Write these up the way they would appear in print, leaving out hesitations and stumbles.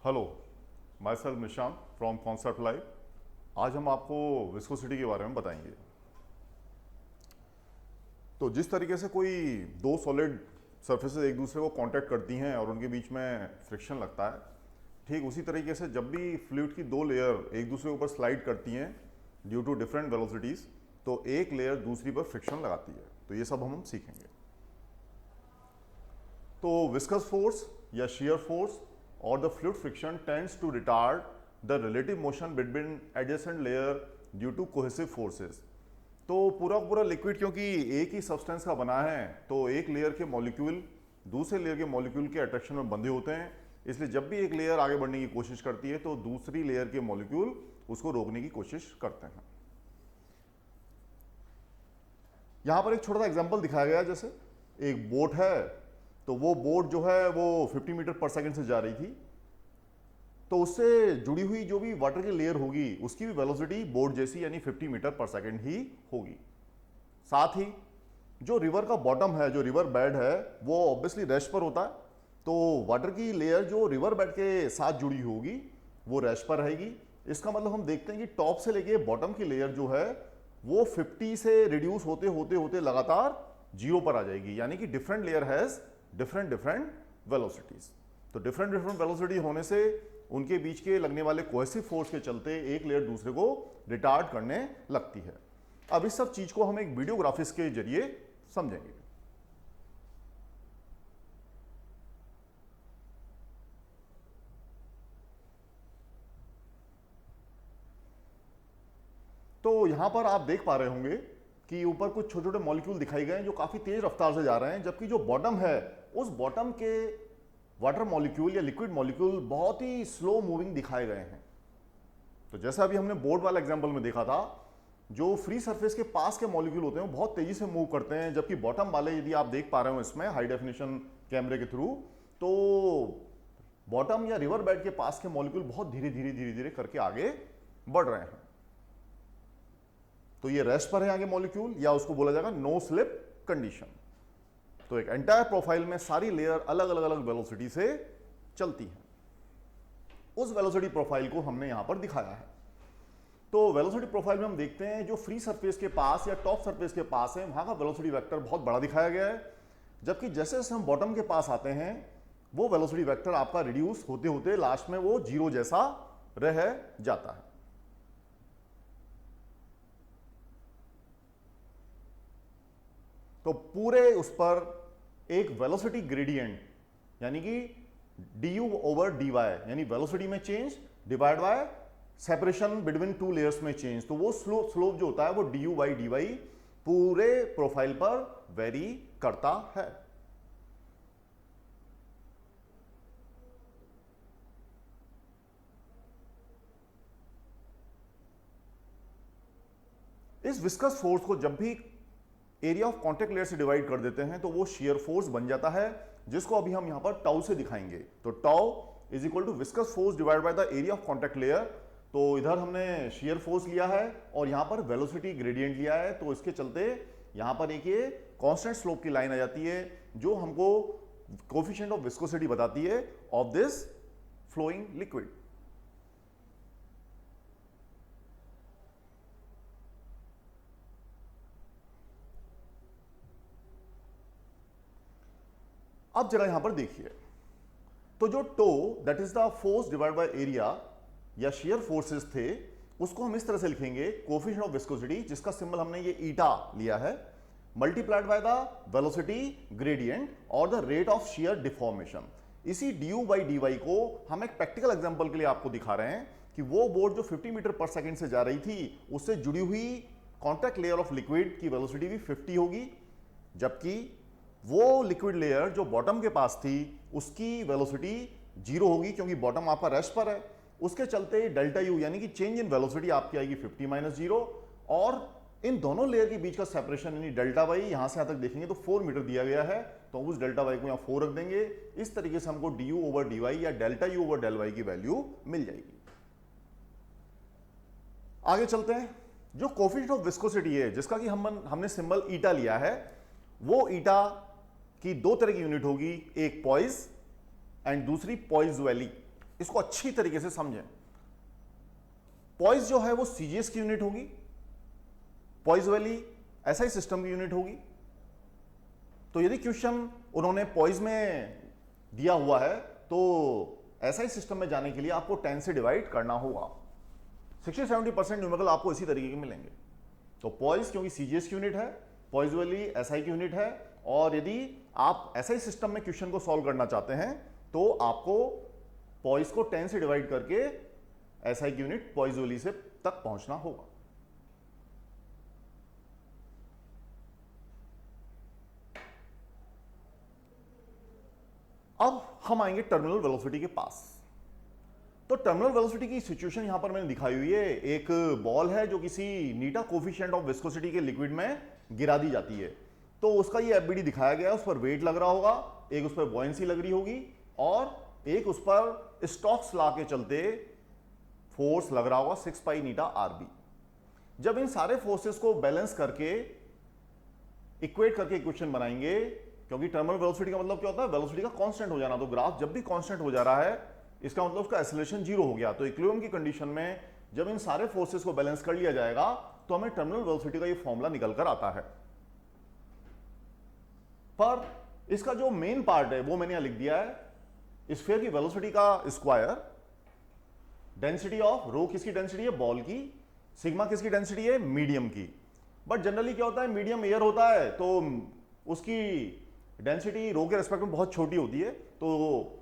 Hello, my self Nishant from concept live. आज हम आपको विस्कोसिटी के बारे में बताएंगे। तो जिस तरीके से कोई दो सॉलिड सरफेसेस एक दूसरे को कांटेक्ट करती हैं और उनके बीच में फ्रिक्शन लगता है, ठीक उसी तरीके से जब भी फ्लूइड की दो लेयर एक दूसरे के ऊपर स्लाइड करती हैं ड्यू टू डिफरेंट वेलोसिटीज़, तो एक लेयर दूसरी पर फ्रिक्शन लगाती है। तो ये सब हम सीखेंगे। तो विस्कस फोर्स या shear force or the fluid friction tends to retard the relative motion between adjacent layer due to cohesive forces। तो पूरा पूरा लिक्विड क्योंकि एक ही सब्सटेंस का बना है, तो एक लेयर के मॉलिक्यूल दूसरे लेयर के मॉलिक्यूल के अट्रैक्शन में बंधे होते हैं। इसलिए जब भी एक लेयर आगे बढ़ने की कोशिश करती है तो दूसरी लेयर के मॉलिक्यूल उसको रोकने की कोशिश करते हैं। यहां पर एक छोटा सा एग्जांपल दिखाया गया, जैसे एक बोट है, तो वो बोट जो है वो 50 मीटर पर सेकंड से जा रही थी, तो उससे जुड़ी हुई जो भी वाटर की लेयर होगी उसकी भी वेलोसिटी बोट जैसी यानी 50 मीटर पर सेकंड ही होगी। साथ ही जो रिवर का बॉटम है, जो रिवर बेड है, वो ऑब्वियसली रेस्ट पर होता है, तो वाटर की लेयर जो रिवर बेड के साथ जुड़ी होगी वो रेस्ट पर रहेगी। इसका मतलब हम देखते हैं कि टॉप से लेके बॉटम की लेयर जो है वो 50 से रिड्यूस होते होते होते लगातार 0 पर आ जाएगी, यानी कि different layer has different velocities. तो डिफरेंट वेलोसिटी होने से उनके बीच के लगने वाले कोहेसिव फोर्स के चलते एक लेयर दूसरे को रिटार्ड करने लगती है। अब इस सब चीज को हम एक वीडियो ग्राफिक्स के जरिए समझेंगे। तो यहां पर आप देख पा रहे होंगे कि ऊपर कुछ छोटे छोटे मॉलिक्यूल दिखाई गए हैं जो काफी तेज रफ्तार से जा रहे हैं, जबकि जो बॉटम है उस बॉटम के वाटर मॉलिक्यूल या लिक्विड मॉलिक्यूल बहुत ही स्लो मूविंग दिखाए गए हैं। तो जैसा अभी हमने बोर्ड वाला एग्जांपल में देखा था, जो फ्री सरफेस के पास के मॉलिक्यूल होते हैं वो बहुत तेजी से मूव करते हैं, जबकि बॉटम वाले, यदि आप देख पा रहे हो इसमें हाई डेफिनेशन कैमरे के थ्रू, तो बॉटम या रिवर बेड के पास के मॉलिक्यूल बहुत धीरे धीरे करके आगे बढ़ रहे हैं। तो ये रेस्ट पर है आगे मॉलिक्यूल, या उसको बोला जाएगा नो स्लिप कंडीशन। तो एक एंटायर प्रोफाइल में सारी लेयर अलग अलग वेलोसिटी से चलती हैं। उस वेलोसिटी प्रोफाइल को हमने यहां पर दिखाया है। तो वेलोसिटी प्रोफाइल में हम देखते हैं जो फ्री सरफेस के पास या टॉप सरफेस के पास है वहां का वेलोसिटी वेक्टर बहुत बड़ा दिखाया गया है, जबकि जैसे जैसे हम बॉटम के पास आते हैं वो वेलोसिटी वेक्टर आपका रिड्यूस होते होते लास्ट में वो 0 जैसा रह जाता है। तो पूरे उस पर एक वेलोसिटी ग्रेडियंट यानी कि du ओवर dy यानी वेलोसिटी में change divide by separation between two layers में चेंज, तो वो स्लोप जो होता है वो du बाई dy पूरे प्रोफाइल पर वेरी करता है। इस विस्कस फोर्स को जब भी एरिया ऑफ कॉन्टेक्ट लेयर से डिवाइड कर देते हैं तो वो शियर फोर्स बन जाता है, जिसको अभी हम यहां पर टाउ से दिखाएंगे। तो tau is equal to viscous force divide by the area of contact layer. तो इधर हमने शियर फोर्स लिया है और यहां पर वेलोसिटी ग्रेडियंट लिया है, तो इसके चलते यहां पर एक ये कांस्टेंट स्लोप की लाइन आ जाती है जो हमको कोफिशिएंट ऑफ विस्कोसिटी बताती है ऑफ दिस फ्लोइंग लिक्विड। अब जरा यहां पर देखिए, तो जो टो that is the force divide by area या शियर फोर्सेस थे, उसको हम इस तरह से लिखेंगे कोफिशिएंट ऑफ विस्कोसिटी, जिसका सिंबल हमने ये ईटा लिया है, multiplied by the velocity gradient और the rate of shear deformation. इसी du बाई dy को हम एक प्रैक्टिकल एग्जांपल के लिए आपको दिखा रहे हैं कि वो बोट जो 50 मीटर पर सेकंड से जा रही थी उससे जुड़ी हुई कॉन्टैक्ट लेयर ऑफ लिक्विड की वेलोसिटी भी 50 होगी, जबकि वो लिक्विड लेयर जो बॉटम के पास थी उसकी वेलोसिटी 0 होगी, क्योंकि बॉटम आपका रेस्ट पर है। उसके चलते डेल्टा यू यानी कि चेंज इन वेलोसिटी आपकी आएगी 50 माइनस 0, और इन दोनों लेयर के बीच का सेपरेशन यानी डेल्टा वाई यहां से यहां तक देखेंगे तो 4 मीटर दिया गया है, तो उस डेल्टा वाई को यहां 4 रख देंगे। इस तरीके से हमको du ओवर dy या delta u over del y की वैल्यू मिल जाएगी। आगे चलते हैं। जो कोफिशिएंट ऑफ विस्कोसिटी है जिसका कि हमने सिंबल ईटा लिया है, वो ईटा की दो तरह की यूनिट होगी, एक पॉइज एंड दूसरी पॉइज वैली। इसको अच्छी तरीके से समझें। पॉइज जो है वो सीजीएस की यूनिट होगी, पॉइज वैली एसआई सिस्टम की यूनिट होगी। तो यदि क्वेश्चन उन्होंने पॉइज में दिया हुआ है तो एसआई सिस्टम में जाने के लिए आपको 10 से डिवाइड करना होगा। 60-70% न्यूमेरिकल आपको इसी तरीके के मिलेंगे। तो पॉइज क्योंकि सीजीएस की यूनिट है, पॉइज वैली एसआई की यूनिट है, और यदि आप एसआई सिस्टम में क्वेश्चन को सॉल्व करना चाहते हैं तो आपको पॉइज को 10 से डिवाइड करके एसआई की यूनिट पॉइज वैली से तक पहुंचना होगा। अब हम आएंगे टर्मिनल वेलोसिटी के पास। तो टर्मिनल वेलोसिटी की सिचुएशन यहां पर मैंने दिखाई हुई है। एक बॉल है जो किसी नीटा कोफिशिएंट ऑफ विस्कोसिटी के लिक्विड में गिरा दी जाती है। तो उसका ये एफबीडी दिखाया गया है, उस पर वेट लग रहा होगा, एक उस पर बॉयंसी लग रही होगी, और एक उस पर स्टॉक्स ला के चलते फोर्स लग रहा होगा 6 पाई नीटा आरबी। जब इन सारे फोर्सेस को बैलेंस करके इक्वेट करके इक्वेशन बनाएंगे, क्योंकि टर्मिनल वेलोसिटी का मतलब क्या होता है, वेलोसिटी का कांस्टेंट हो जाना। तो ग्राफ जब भी कांस्टेंट हो जा रहा है इसका मतलब उसका एक्सेलरेशन जीरो हो गया। तो इक्विलिब्रियम की कंडीशन में जब इन सारे फोर्सेस को बैलेंस कर लिया जाएगा तो हमें टर्मिनल वेलोसिटी का ये फॉर्मूला निकल कर आता है। पर इसका जो मेन पार्ट है वो मैंने यहां लिख दिया है। स्फीयर की वेलोसिटी का स्क्वायर, डेंसिटी ऑफ रो किसकी डेंसिटी है, बॉल की, सिग्मा किसकी डेंसिटी है, मीडियम की। बट जनरली क्या होता है, मीडियम एयर होता है तो उसकी डेंसिटी रो के रेस्पेक्ट में बहुत छोटी होती है। तो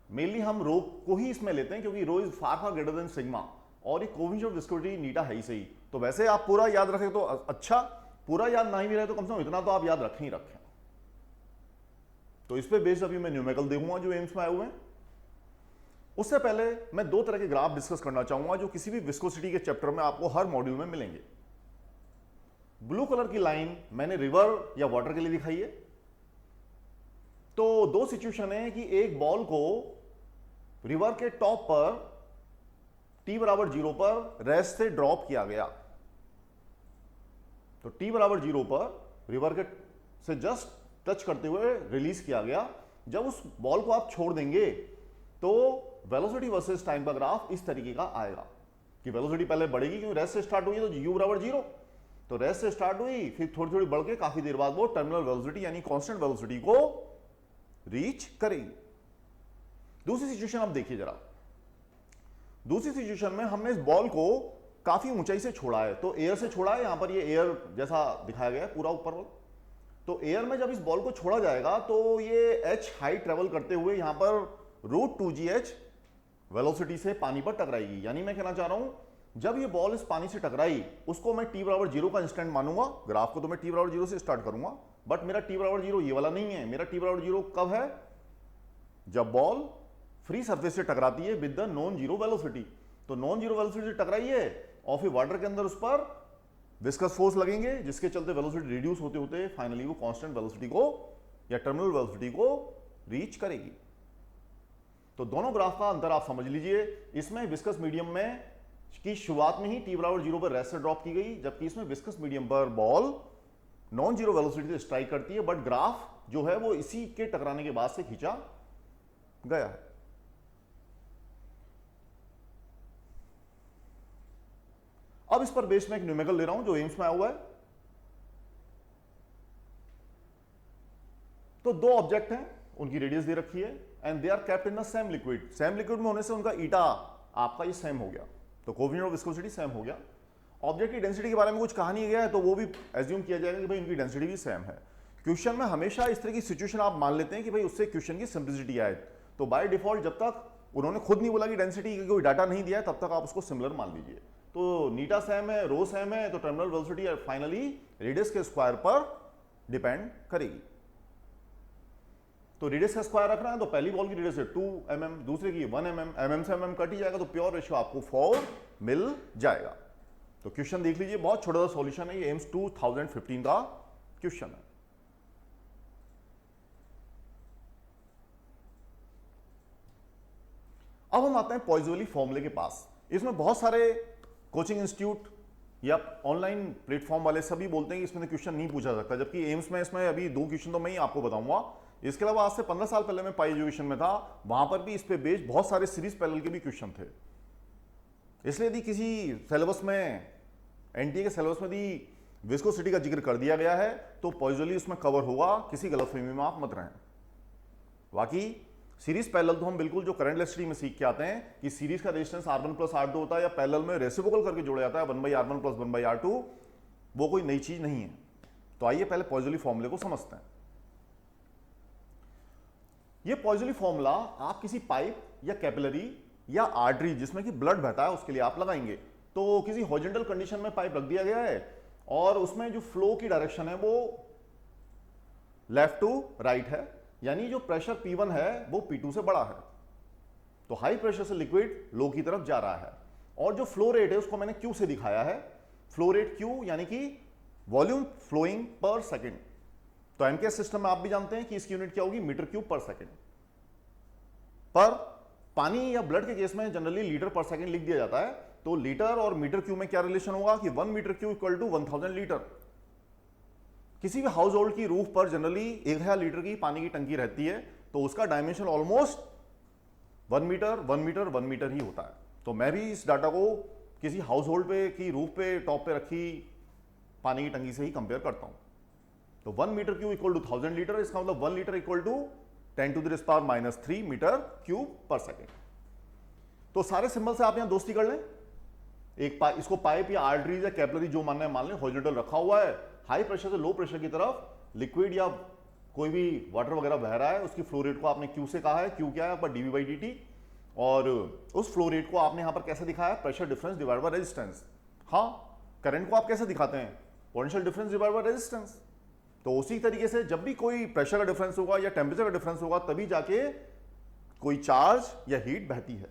मेनली हम रो को ही इसमें लेते हैं क्योंकि rho is far far greater than sigma, और ये कोएफिशिएंट ऑफ विस्कोसिटी नीटा है ही सही। तो वैसे आप पूरा याद रखें तो अच्छा, पूरा याद नहीं भी रहे तो कम से कम इतना तो आप याद रखें ही रखें। तो इस पे बेस्ड अभी मैं न्यूमेरिकल देखूंगा जो एम्स में आए हुए हैं। उससे पहले मैं दो तरह के ग्राफ डिस्कस करना चाहूंगा जो किसी भी विस्कोसिटी के चैप्टर में आपको हर मॉड्यूल में मिलेंगे। ब्लू कलर की लाइन मैंने रिवर या वाटर के लिए दिखाई है। तो दो सिचुएशन है कि एक बॉल को रिवर के टॉप पर t बराबर 0 पर रेस्ट से ड्रॉप किया गया। तो t बराबर 0 पर रिवर के से जस्ट टच करते हुए रिलीज किया गया। जब उस बॉल को आप छोड़ देंगे तो वेलोसिटी वर्सेस टाइम का ग्राफ इस तरीके का आएगा कि वेलोसिटी पहले बढ़ेगी क्योंकि रेस्ट से स्टार्ट हुई है तो u बराबर 0। तो रेस्ट से स्टार्ट हुई, फिर थोड़ी थोड़ी बढ़ के काफी देर बाद वो टर्मिनल वेलोसिटी यानी कांस्टेंट वेलोसिटी को रीच करेगी। दूसरी सिचुएशन आप देखिए जरा। दूसरी सिचुएशन में हमने इस बॉल को काफी ऊंचाई से छोड़ा है, तो एयर से छोड़ा है, यहां पर ये एयर जैसा दिखाया गया है पूरा ऊपर वाला। तो एयर में जब इस बॉल को छोड़ा जाएगा तो ये h हाइट ट्रेवल करते हुए यहां पर √2gh वेलोसिटी से पानी पर टकराएगी। यानी मैं कहना चाह रहा हूं जब ये बॉल इस पानी से टकराई उसको मैं t बराबर 0 का इंस्टेंट मानूंगा। ग्राफ को तो मैं t बराबर 0 से स्टार्ट करूंगा, बट मेरा t बराबर 0 ये वाला नहीं है। मेरा t बराबर 0 कब है, जब बॉल फ्री सरफेस से टकराती है with the non zero velocity. तो नॉन जीरो वेलोसिटी से टकराई है और फिर वाटर के अंदर उस पर विस्कस फोर्स लगेंगे जिसके चलते वेलोसिटी रिड्यूस होते होते फाइनली वो कांस्टेंट वेलोसिटी को या टर्मिनल वेलोसिटी को रीच करेगी। तो दोनों ग्राफ का अंतर आप समझ लीजिए। इसमें विस्कस मीडियम में की शुरुआत में ही t बराबर 0 पर रेस्ट से ड्रॉप की गई, जबकि इसमें विस्कस मीडियम पर बॉल नॉन जीरो वेलोसिटी से स्ट्राइक करती है, बट ग्राफ जो है वो इसी के टकराने के बाद से खींचा गया है। अब इस पर बेस में एक न्यूमेरिकल ले रहा हूं जो एम्स में आया हुआ है। तो दो ऑब्जेक्ट हैं, उनकी रेडियस दे रखी है and they are kept in the same liquid. Same liquid में होने से उनका ईटा आपका ये सेम हो गया, तो कोएफिशिएंट ऑफ विस्कोसिटी सेम हो गया। ऑब्जेक्ट की डेंसिटी के बारे में कुछ कहा नहीं गया है तो वो भी एज्यूम किया जाएगा कि भाई उनकी डेंसिटी भी सेम है। क्वेश्चन में हमेशा इस तरह की सिचुएशन आप मान लेते हैं कि भाई उससे क्वेश्चन की सिंप्लिसिटी आए। तो बाय डिफॉल्ट जब तक उन्होंने खुद नहीं बोला कि डेंसिटी कोई डाटा नहीं दिया है तब तक आप उसको सिमिलर मान लीजिए। तो नीटा सेम है, रो सेम है, तो टर्मिनल वेलोसिटी फाइनली रेडियस के स्क्वायर पर डिपेंड करेगी। तो रेडियस का स्क्वायर रखना है तो पहली बॉल की रेडियस है 2 mm, दूसरे की 1 mm, mm से mm कट ही जाएगा तो प्योर रेशियो आपको 4 मिल जाएगा। तो क्वेश्चन देख लीजिए, बहुत छोटा सा सॉल्यूशन है, ये एम्स 2015 का क्वेश्चन है। अब हम आते हैं पॉइजनली फॉर्मूले के पास। इसमें बहुत सारे कोचिंग इंस्टीट्यूट या ऑनलाइन प्लेटफॉर्म वाले सभी बोलते हैं कि इसमें क्वेश्चन नहीं पूछा सकता, जबकि एम्स में इसमें अभी 2 क्वेश्चन तो मैं ही आपको बताऊंगा। इसके अलावा आज से 15 साल पहले मैं पाई एजुकेशन में था, वहां पर भी इस पे बेस्ड बहुत सारे सीरीज पैरेलल के भी क्वेश्चन थे। इसलिए यदि किसी सिलेबस में, एनटीए के सिलेबस में यदि विस्कोसिटी का जिक्र कर दिया गया है तो पॉइजनली उसमें कवर होगा, किसी गलतफहमी में आप मत रहें। बाकी सीरीज पैरेलल तो हम बिल्कुल जो करंट इलेक्ट्रिसिटी में सीख के आते हैं कि सीरीज का रेजिस्टेंस R1 प्लस R2 होता है या पैरेलल में रेसिप्रोकल करके जोड़ा जाता है 1/R1 प्लस 1/R2, वो कोई नई चीज नहीं है। तो आइए पहले पॉइजनली फॉर्मूले को समझते हैं। ये पॉइजनली फॉर्मूला आप किसी पाइप या कैपिलरी या आर्टरी जिसमें कि ब्लड बहता है उसके लिए आप लगाएंगे। तो किसी हॉरिजॉन्टल कंडीशन में पाइप रख दिया गया है और उसमें जो फ्लो की डायरेक्शन है वो लेफ्ट टू राइट है, यानी जो प्रेशर P1 है वो P2 से बड़ा है। तो हाई प्रेशर से लिक्विड लो की तरफ जा रहा है और जो फ्लो रेट है उसको मैंने Q से दिखाया है। फ्लो रेट Q यानी कि वॉल्यूम फ्लोइंग पर सेकेंड। तो एमकेएस सिस्टम में आप भी जानते हैं कि इसकी यूनिट क्या होगी, मीटर क्यूब पर सेकेंड। पर पानी या ब्लड के केस में जनरली लीटर पर सेकेंड लिख दिया जाता है। तो लीटर और मीटर क्यूब में क्या रिलेशन होगा कि 1 metre cube equal to 1000 litre. किसी भी हाउस होल्ड की रूफ पर जनरली 1000 लीटर की पानी की टंकी रहती है, तो उसका dimension almost 1 metre 1 metre 1 metre ही होता है। तो मैं भी इस डाटा को किसी हाउस होल्ड पे की रूफ पे टॉप पे रखी पानी की टंकी से ही कंपेयर करता हूं। तो 1 metre cube equal to 1000 litre, इसका मतलब 1 litre equal to 10⁻³ metre cube per second. तो सारे सिंबल से आप यहां दोस्ती कर लें। इसको पाइप या आर्टरीज या कैपिलरी जो मानना है मान लें, हॉरिजॉन्टल रखा हुआ है, हाई प्रेशर से लो प्रेशर की तरफ लिक्विड या कोई भी वाटर वगैरह बह रहा है, उसकी फ्लो रेट को आपने Q से कहा है। Q क्या है आपका dV/dt, और उस फ्लो रेट को आपने यहां पर कैसे दिखाया है, pressure difference divide by resistance. हाँ, करंट को आप कैसे दिखाते हैं, potential difference divide by resistance. तो उसी तरीके से जब भी कोई प्रेशर का डिफरेंस होगा या टेम्परेचर का डिफरेंस होगा तभी जाके कोई चार्ज या हीट बहती है।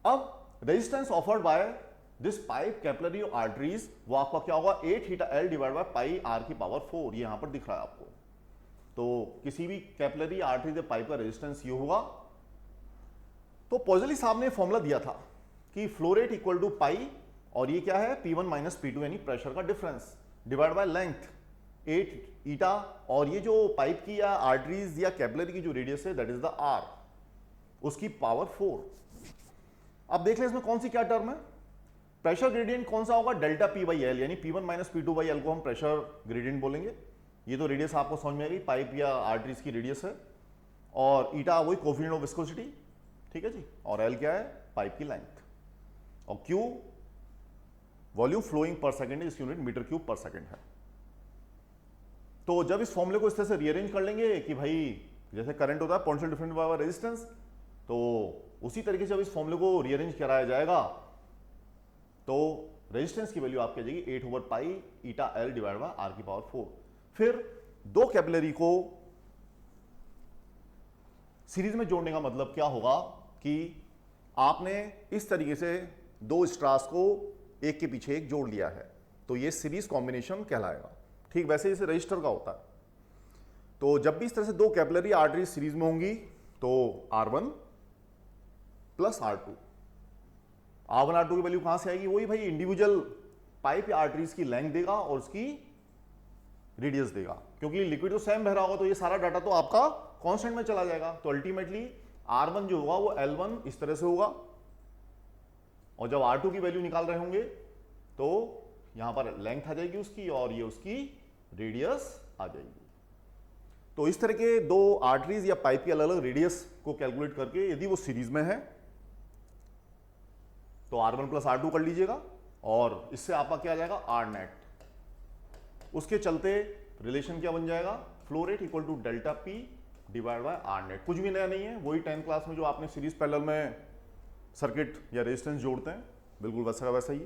अब resistance offered by this pipe capillary arteries वो आपका क्या होगा, 8θL divide by pi r⁴ ये यहां पर दिख रहा है आपको। तो किसी भी कैपिलरी आर्टरीज या पाइप का रेजिस्टेंस ये होगा। तो पॉइजनली साहब ने फॉर्मूला दिया था कि फ्लो रेट इक्वल टू पाई, और ये क्या है P1 माइनस P2 यानी प्रेशर का डिफरेंस, डिवाइड बाय लेंथ 8η, और ये जो पाइप की या आर्टरीज या कैपिलरी की जो रेडियस है दैट इज द R, उसकी पावर 4। अब देख लें इसमें कौन सी क्या टर्म है, प्रेशर ग्रेडियंट कौन सा होगा, डेल्टा P/L, यानी P1 माइनस P2/L को हम प्रेशर ग्रेडियंट बोलेंगे। ये तो रेडियस आपको समझ में आ गई, पाइप या आर्टरीज की रेडियस है, और ईटा वही कोफिशिएंट ऑफ विस्कोसिटी, ठीक है जी, और L क्या है, पाइप की लेंथ, और Q volume flowing per second, इसकी unit metre cube per second है। तो जब इस फॉर्मूले को इस तरह से रीअरेंज कर लेंगे कि भाई जैसे करंट होता है पोटेंशियल डिफरेंस बाय रेजिस्टेंस, तो उसी तरीके से जब इस फॉर्मूले को रीअरेंज कराया जाएगा तो रेजिस्टेंस की वैल्यू आपकी आ जाएगी 8/π∗L डिवाइड बाय r⁴। फिर दो कैपिलरी को सीरीज में जोड़ने का मतलब क्या होगा कि आपने इस तरीके से दो स्ट्रास को एक के पीछे एक जोड़ लिया है, तो ये सीरीज कॉम्बिनेशन कहलाएगा। ठीक वैसे जैसे रजिस्टर का होता है। तो जब भी इस तरह से दो कैपिलरी आर्टरी सीरीज में होंगी तो R1 plus R2, R1 R2 की वैल्यू कहां से आएगी, वही भाई इंडिविजुअल पाइप या आर्टरीज की लेंथ देगा और उसकी रेडियस देगा, क्योंकि लिक्विड तो सेम बह रहा होगा तो ये सारा डाटा तो आपका कांस्टेंट में चला जाएगा। तो अल्टीमेटली R1 जो होगा वो L1 इस तरह से होगा, और जब R2 की वैल्यू निकाल रहे होंगे तो यहां पर लेंथ आ जाएगी उसकी और ये उसकी रेडियस आ जाएगी। तो इस तरह के दो आर्टरीज या पाइप की अलग अलग रेडियस को कैलकुलेट करके यदि वो सीरीज में है तो R1 प्लस R2 कर लीजिएगा, और इससे आपका क्या आ जाएगा R नेट। उसके चलते रिलेशन क्या बन जाएगा, flow rate equal to delta P divide by R net. कुछ भी नया नहीं है, वही 10th क्लास में जो आपने सीरीज पैरेलल में सर्किट या रेजिस्टेंस जोड़ते हैं बिल्कुल वैसा का वैसा ही।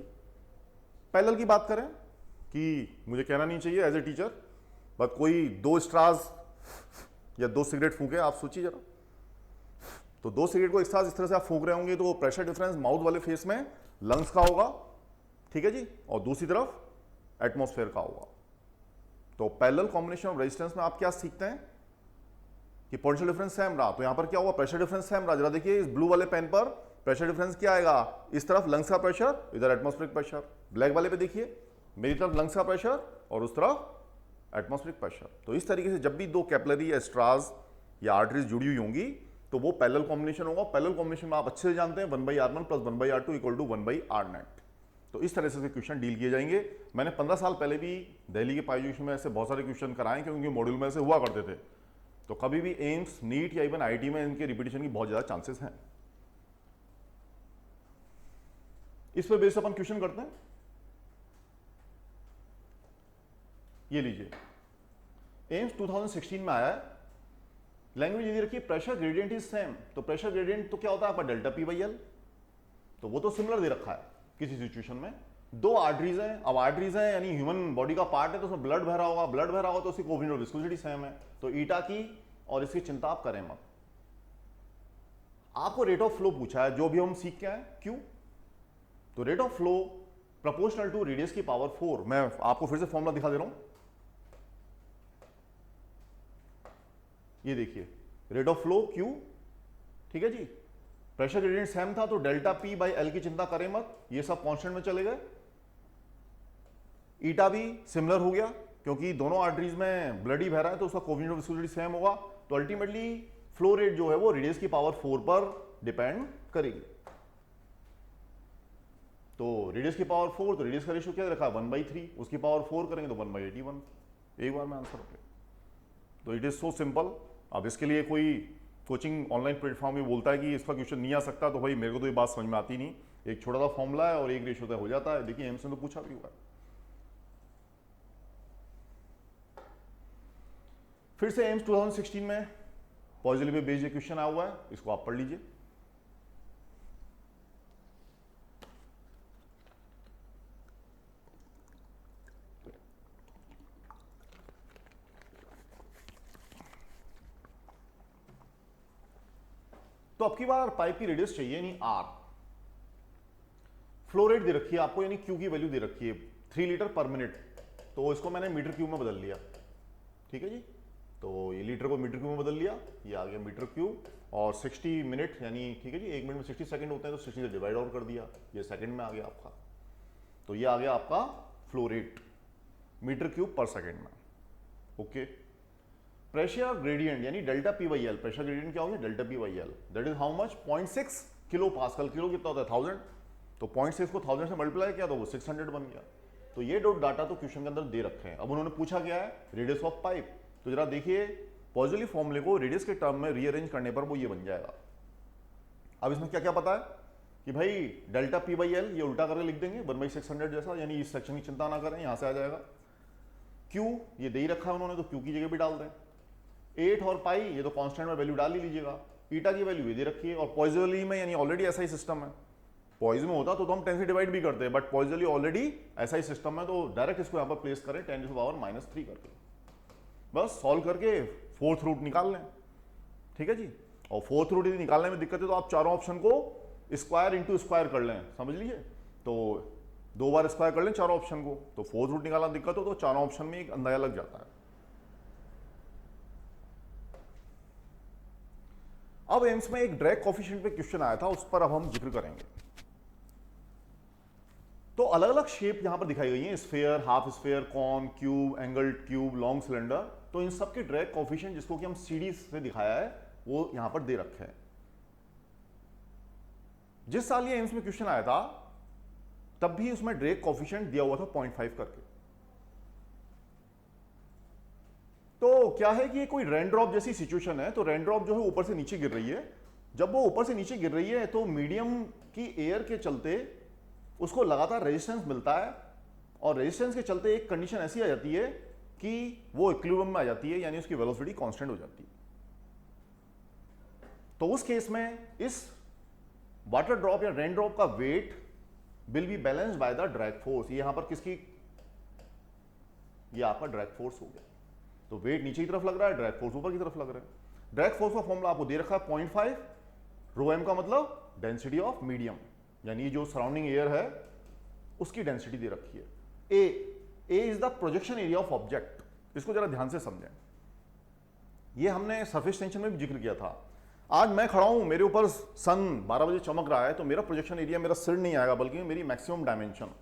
पैरेलल की बात करें कि मुझे कहना नहीं चाहिए एज ए टीचर, बट कोई दो स्ट्रास या दो सिगरेट फूके, आप सोचिए जरा, तो दो सिगरेट को एक साथ इस तरह से आप फूंक रहे होंगे तो प्रेशर डिफरेंस माउथ वाले फेस में लंग्स का होगा, ठीक है जी, और दूसरी तरफ एटमॉस्फेयर का होगा। तो पैरेलल कॉम्बिनेशन ऑफ रेजिस्टेंस में आप क्या सीखते हैं कि पोटेंशियल डिफरेंस सेम रहा, तो यहां पर क्या हुआ, प्रेशर डिफरेंस सेम रहा। जरा देखिए इस ब्लू वाले पेन पर प्रेशर डिफरेंस क्या आएगा, इस तरफ लंग्स का प्रेशर, इधर एटमॉस्फेरिक प्रेशर। ब्लैक वाले पे देखिए मेरी तरफ लंग्स का प्रेशर और उस तरफ एटमॉस्फेरिक प्रेशर। तो इस तरीके से जब भी दो कैपिलरी या स्ट्राज या आर्टरीज जुड़ी हुई होंगी तो वो पैरेलल कॉम्बिनेशन होगा। पैरेलल कॉम्बिनेशन में आप अच्छे से जानते हैं 1/r1 + 1/r2 = 1/r नेट। तो इस तरह से क्वेश्चन डील किए जाएंगे। मैंने 15 साल पहले भी दिल्ली के पाई में ऐसे बहुत सारे क्वेश्चन कराए क्योंकि मॉड्यूल में ऐसे हुआ करते थे। तो कभी भी एम्स, नीट या इवन आईटी में इनके रिपीटिशन की बहुत ज़्यादा चांसेस हैं। इस पर बेस अपन क्वेश्चन करते हैं। ये लीजिए, एम्स 2016 में आया है। लैंग्वेज यदि रखिए प्रेशर ग्रेडियंट इज सेम। तो प्रेशर ग्रेडियंट तो क्या होता है आपका डेल्टा P/L, तो वो तो सिमिलर दे रखा है किसी सिचुएशन में। दो आर्टरीज हैं, अब आर्टरीज हैं यानी ह्यूमन बॉडी का पार्ट है तो उसमें ब्लड बह रहा होगा, ब्लड बह रहा होगा तो उसकी कोएफिशिएंट ऑफ विस्कोसिटी सेम है। तो ईटा की और इसकी चिंता आप करें मत। आपको रेट ऑफ फ्लो पूछा है, जो भी हम सीख के आए क्यू। तो rate of flow proportional to radius की पावर 4। मैं आपको फिर से फॉर्मूला दिखा दे रहा हूं। ये देखिए रेट ऑफ फ्लो क्यू, ठीक है जी। प्रेशर ग्रेडियंट सेम था तो डेल्टा P/L की चिंता करें मत, ये सब कांस्टेंट में चले गए। ईटा भी सिमिलर हो गया क्योंकि दोनों आर्टरीज में ब्लड ही बह रहा है तो उसका कोएफिशिएंट ऑफ विस्कोसिटी सेम होगा। तो अल्टीमेटली फ्लो रेट जो है वो रेडियस की पावर 4 पर डिपेंड करेगी। तो रेडियस की पावर 4, तो रेडियस का रेशियो क्या रखा है 1/3, उसकी पावर 4 करेंगे तो 1/81। एक बार में आंसर हो गया। तो इट इज सो सिंपल। अब इसके लिए कोई कोचिंग ऑनलाइन प्लेटफॉर्म में बोलता है कि इसका क्वेश्चन नहीं आ सकता, तो भाई मेरे को तो ये बात समझ में आती नहीं। एक छोटा सा फॉर्मूला है और एक रेशियो तय हो जाता है। देखिए एम्स ने तो पूछा भी हुआ है। फिर से एम्स 2016 में पॉजिटिव पे बेस्ड क्वेश्चन आया हुआ है, इसको आप पढ़ लीजिए। तो अब की बार पाइप की रेडियस चाहिए यानी R। फ्लो रेट दे रखी है आपको यानी Q की वैल्यू दे रखी है 3 लीटर पर मिनट। तो इसको मैंने मीटर क्यूब में बदल लिया, ठीक है जी। तो ये लीटर को मीटर क्यूब में बदल लिया, ये आ गया मीटर क्यूब। और 60 मिनट यानी ठीक है जी, 1 मिनट में 60 सेकंड होते हैं तो 60 से डिवाइड और कर दिया, ये सेकंड में आ गया आपका। तो ये आ गया आपका फ्लो रेट मीटर क्यूब पर सेकंड में। ओके। प्रेशर ग्रेडियंट यानी डेल्टा P/L। प्रेशर ग्रेडियंट क्या हो गया delta P/L, that is how much 0.6 kilo pascal. Kilo कितना होता है 1000, तो 0.6 को 1000 से मल्टीप्लाई किया तो वो 600 बन गया। तो ये डाटा तो क्वेश्चन के अंदर दे रखे हैं। अब उन्होंने पूछा क्या है रेडियस ऑफ पाइप। तो जरा देखिए पॉजिटिव फॉर्मूले को रेडियस के टर्म में रीअरेंज करने पर वो ये बन जाएगा। अब इसमें क्या क्या पता है कि भाई डेल्टा P/L ये उल्टा करके लिख देंगे 1/600 जैसा, यानी इस सेक्शन की चिंता ना करें, यहां से आ जाएगा। Q ये दे ही रखा है उन्होंने तो Q की जगह भी डाल दें। 8 और पाई ये तो कांस्टेंट में वैल्यू डाल ही लीजिएगा। ईटा की वैल्यू ये दे रखी है। और पॉइजनली में यानी ऑलरेडी ऐसा ही सिस्टम है। पॉइज में होता तो हम 10 से डिवाइड भी करते हैं, बट पॉइजनली ऑलरेडी ऐसा ही सिस्टम है तो डायरेक्ट इसको यहां पर प्लेस करें 10⁻³ करके, बस सॉल्व करके 4th रूट निकाल लें, ठीक है जी। और 4th रूट यदि निकालने में दिक्कत है तो आप चारों ऑप्शन को स्क्वायर इंटू स्क्वायर कर लें, समझ लीजिए। तो 2 बार स्क्वायर कर लें चारों ऑप्शन को, तो 4th रूट निकालना दिक्कत हो तो चारों ऑप्शन में एक अंदाजा लग जाता है। अब एम्स में एक ड्रैग कोफिशिएंट पे क्वेश्चन आया था, उस पर अब हम जिक्र करेंगे। तो अलग अलग शेप यहां पर दिखाई गई हैं, sphere, half sphere, cone, cube, angle tube, long cylinder. तो इन सब के ड्रैग कोफिशिएंट जिसको कि हम सीडी से दिखाया है वो यहां पर दे रखे हैं। जिस साल ये एम्स में क्वेश्चन आया था तब भी उसमें ड्रैग कोफिशिएंट दिया हुआ था 0.5 करके। तो क्या है कि ये कोई रेन ड्रॉप जैसी सिचुएशन है, तो रेन ड्रॉप जो है ऊपर से नीचे गिर रही है। जब वो ऊपर से नीचे गिर रही है तो मीडियम की एयर के चलते उसको लगातार रेजिस्टेंस मिलता है, और रेजिस्टेंस के चलते एक कंडीशन ऐसी आ जाती है कि वो इक्विलिब्रियम में आ जाती है, यानी उसकी वेलोसिटी कांस्टेंट हो जाती है। तो उस केस में इस वाटर ड्रॉप या रेन ड्रॉप का weight will be balanced by the drag force. ये यहां पर किसकी, ये आपका ड्रैग फोर्स हो गया। तो वेट नीचे की तरफ लग रहा है, ड्रैग फोर्स ऊपर की तरफ लग रहा है। ड्रैग फोर्स का फॉर्मूला आपको दे रखा है 0.5 ρm का मतलब डेंसिटी ऑफ मीडियम, यानी जो सराउंडिंग एयर है उसकी डेंसिटी दे रखी है। A is the projection area of object. इसको जरा ध्यान से समझें, ये हमने सरफेस टेंशन में भी जिक्र किया था। आज मैं खड़ा हूं, मेरे ऊपर सन 12 बजे चमक रहा है, तो मेरा प्रोजेक्शन एरिया मेरा सिर नहीं आएगा बल्कि मेरी मैक्सिमम डायमेंशन,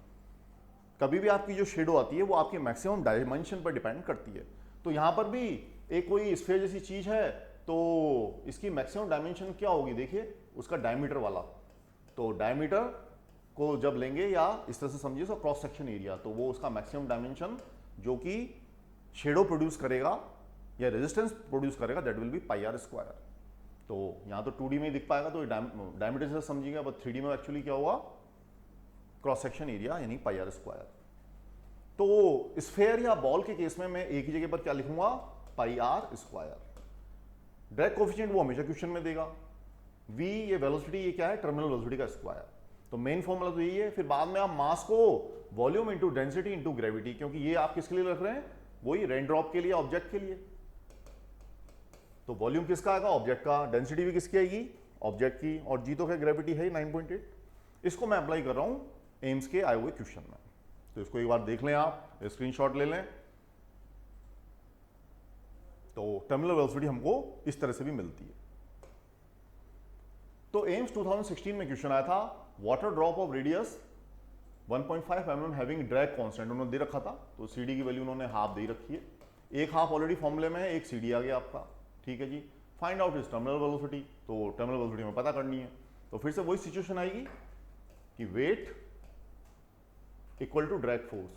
कभी भी आपकी जो शेडो आती है वो आपके मैक्सिमम डायमेंशन पर डिपेंड करती है। तो यहां पर भी एक कोई स्फीयर जैसी चीज है, तो इसकी मैक्सिमम डायमेंशन क्या होगी, देखिए उसका डायमीटर वाला। तो डायमीटर को जब लेंगे, या इस तरह से समझिए उसका क्रॉस सेक्शन एरिया, तो वो उसका मैक्सिमम डायमेंशन जो कि शेडो प्रोड्यूस करेगा या रेजिस्टेंस प्रोड्यूस करेगा, that will be pi r square. तो यहां तो 2D में ही दिख पाएगा, तो डायमीटर से समझिएगा, बट 3D में एक्चुअली क्या हुआ, क्रॉस सेक्शन एरिया यानी पाई आर स्क्वायर। तो स्फेयर या बॉल के केस में मैं एक ही जगह पर क्या लिखूंगा, पाई आर स्क्वायर। ड्रैग कोफिशिएंट वो हमेशा क्वेश्चन में देगा। v ये वेलोसिटी, ये क्या है, टर्मिनल वेलोसिटी का स्क्वायर। तो मेन फॉर्मूला तो यही है। फिर बाद में आप मास को volume into density into gravity, क्योंकि ये आप किसके लिए रख रहे हैं, वही रेन ड्रॉप के लिए, ऑब्जेक्ट के लिए। तो वॉल्यूम किसका आएगा, ऑब्जेक्ट का। डेंसिटी भी किसकी आएगी, ऑब्जेक्ट की। और जी तो क्या ग्रेविटी है 9.8। इसको मैं अप्लाई कर रहा हूं एम्स के आए हुए क्वेश्चन में। तो इसको एक बार देख लें, आप स्क्रीनशॉट ले लें। तो टर्मिनल वेलोसिटी हमको इस तरह से भी मिलती है। तो एम्स 2016 में क्वेश्चन आया था, water drop of radius 1.5 mm having drag constant उन्होंने दे रखा था। तो सीडी की वैल्यू उन्होंने हाफ दे रखी है। एक हाफ ऑलरेडी फॉर्मूले में है, एक सीडी आ गया आपका, ठीक है जी। Find out is terminal velocity. तो टर्मिनल वेलोसिटी हमें पता करनी है। तो फिर से वही सिचुएशन आएगी कि weight equal to drag force,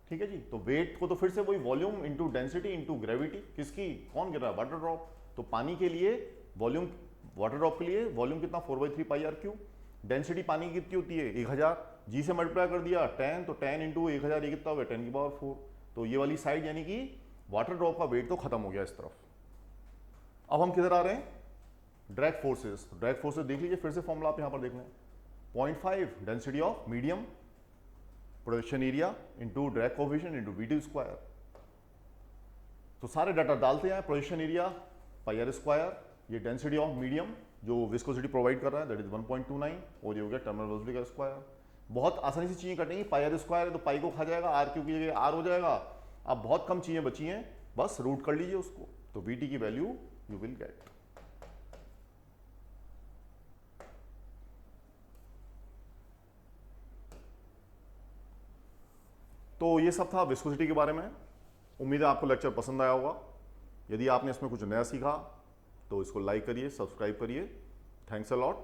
ठीक है जी। तो वेट को तो फिर से वही volume into density into gravity, किसकी, कौन गिर रहा है, वाटर ड्रॉप। तो पानी के लिए वॉल्यूम, वाटर ड्रॉप के लिए वॉल्यूम कितना, 4/3 पाई आर क्यू। डेंसिटी पानी की कितनी होती है, 1000। जी से मल्टीप्लाई कर दिया 10, तो 10 इंटू 1000 ये कितना हो गया, 10⁴। तो ये वाली साइड यानी कि वाटर ड्रॉप का वेट तो खत्म हो गया इस तरफ। अब हम किधर आ रहे हैं, ड्रैग फोर्सेस। ड्रैग फोर्सेस देख लीजिए फिर से फॉर्मूला आप यहां पर देख लें, 0.5 density of medium projection area into drag coefficient into वी2 स्क्वायर। तो सारे डाटा डालते हैं, projection area pi r square, ये डेंसिटी ऑफ मीडियम जो विस्कोसिटी प्रोवाइड कर रहा है दैट इज 1.29, और ये हो गया टर्मिनल वेलोसिटी का स्क्वायर। बहुत आसानी से चीजें कटेंगी, पाई आर स्क्वायर है तो पाई को खा जाएगा, आर क्यू की जगह आर हो जाएगा। अब बहुत कम चीजें बची हैं, बस रूट कर लीजिए उसको, तो वी टी की वैल्यू यू विल गेट। तो ये सब था विस्कोसिटी के बारे में। उम्मीद है आपको लेक्चर पसंद आया होगा। यदि आपने इसमें कुछ नया सीखा तो इसको लाइक करिए, सब्सक्राइब करिए। Thanks a lot.